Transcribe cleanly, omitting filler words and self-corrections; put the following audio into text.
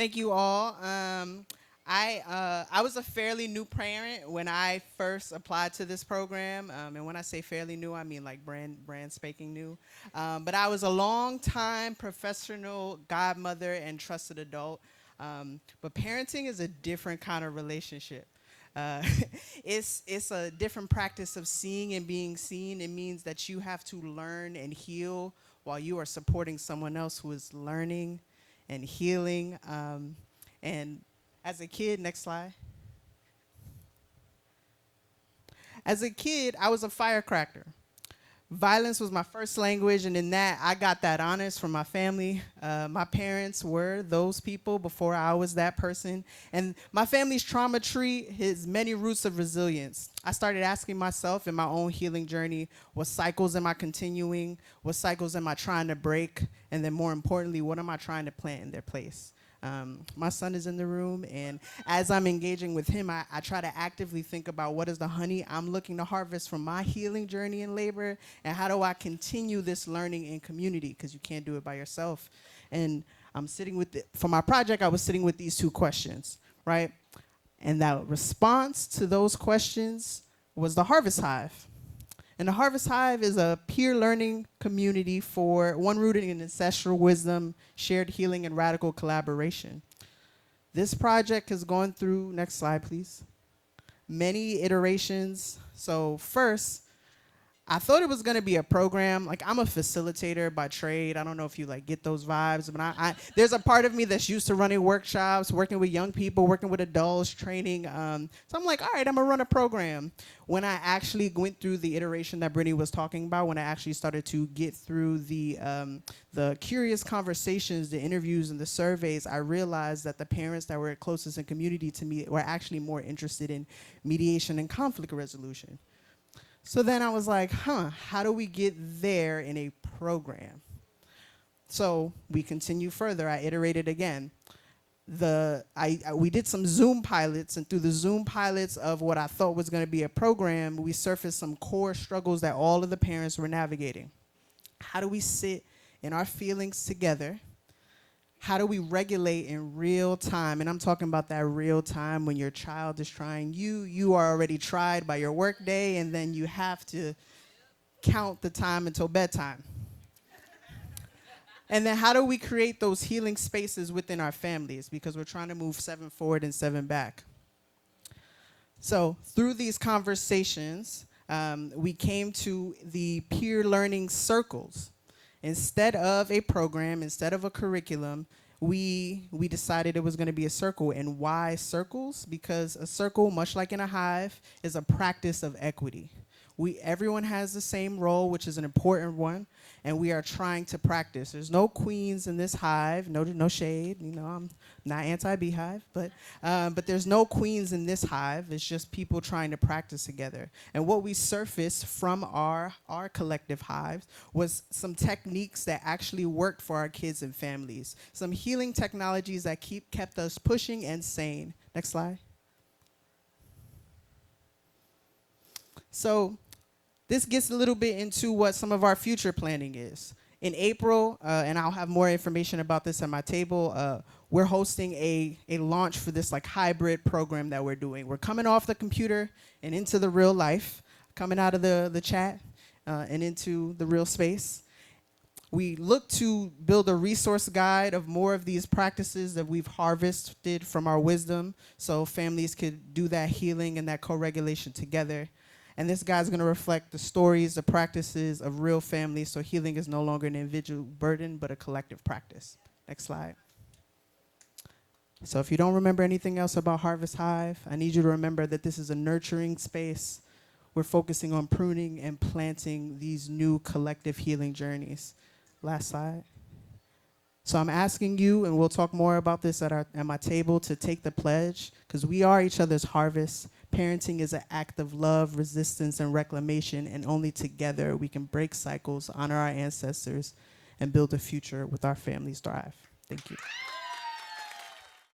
Thank you all. I was a fairly new parent when I first applied to this program, and when I say fairly new, I mean like brand spanking new. But I was a long time professional godmother and trusted adult. But parenting is a different kind of relationship. Uh, it's a different practice of seeing and being seen. It means that you have to learn and heal while you are supporting someone else who is learning and healing. And as a kid, next slide. As a kid, I was a firecracker. Violence was my first language, and in that, I got that honest from my family. My parents were those people before I was that person. And my family's trauma tree has many roots of resilience. I started asking myself in my own healing journey, what cycles am I continuing? What cycles am I trying to break? And then more importantly, what am I trying to plant in their place? My son is in the room, and as I'm engaging with him, I try to actively think about what is the honey I'm looking to harvest from my healing journey in labor, and how do I continue this learning in community, because you can't do it by yourself. And I'm sitting with, for my project, I was sitting with these two questions, right? And that response to those questions was the Harvest Hive. And the Harvest Hive is a peer learning community for one rooted in ancestral wisdom, shared healing, and radical collaboration. This project has gone through, next slide, please, many iterations. So first, I thought it was gonna be a program. Like, I'm a facilitator by trade. I don't know if you like get those vibes, but there's a part of me that's used to running workshops, working with young people, working with adults, training. So I'm like, all right, I'm gonna run a program. When I actually went through the iteration that Brittany was talking about, when I actually started to get through the curious conversations, the interviews, and the surveys, I realized that the parents that were closest in community to me were actually more interested in mediation and conflict resolution. So then I was like, how do we get there in a program? So we continue further. I iterated again. We did some Zoom pilots, and through the Zoom pilots of what I thought was going to be a program, we surfaced some core struggles that all of the parents were navigating. How do we sit in our feelings together? How do we regulate in real time? And I'm talking about that real time when your child is trying you. You are already tried by your work day, and then you have to count the time until bedtime. And then how do we create those healing spaces within our families? Because we're trying to move 7 forward and 7 back. So through these conversations, we came to the peer learning circles. Instead of a program, instead of a curriculum, we decided it was going to be a circle. And why circles? Because a circle, much like in a hive, is a practice of equity. Everyone has the same role, which is an important one, and we are trying to practice. There's no queens in this hive, no shade. You know, I'm not anti-beehive, but there's no queens in this hive. It's just people trying to practice together. And what we surfaced from our collective hives was some techniques that actually worked for our kids and families. Some healing technologies that kept us pushing and sane. Next slide. So this gets a little bit into what some of our future planning is. In April, and I'll have more information about this at my table, we're hosting a launch for this like hybrid program that we're doing. We're coming off the computer and into the real life, coming out of the chat and into the real space. We look to build a resource guide of more of these practices that we've harvested from our wisdom, so families could do that healing and that co-regulation together. And this guide's going to reflect the stories, the practices of real families, so healing is no longer an individual burden, but a collective practice. Next slide. So if you don't remember anything else about Harvest Hive, I need you to remember that this is a nurturing space. We're focusing on pruning and planting these new collective healing journeys. Last slide. So I'm asking you, and we'll talk more about this at my table, to take the pledge, because we are each other's harvest. Parenting is an act of love, resistance, and reclamation, and only together we can break cycles, honor our ancestors, and build a future with our families thrive. Thank you.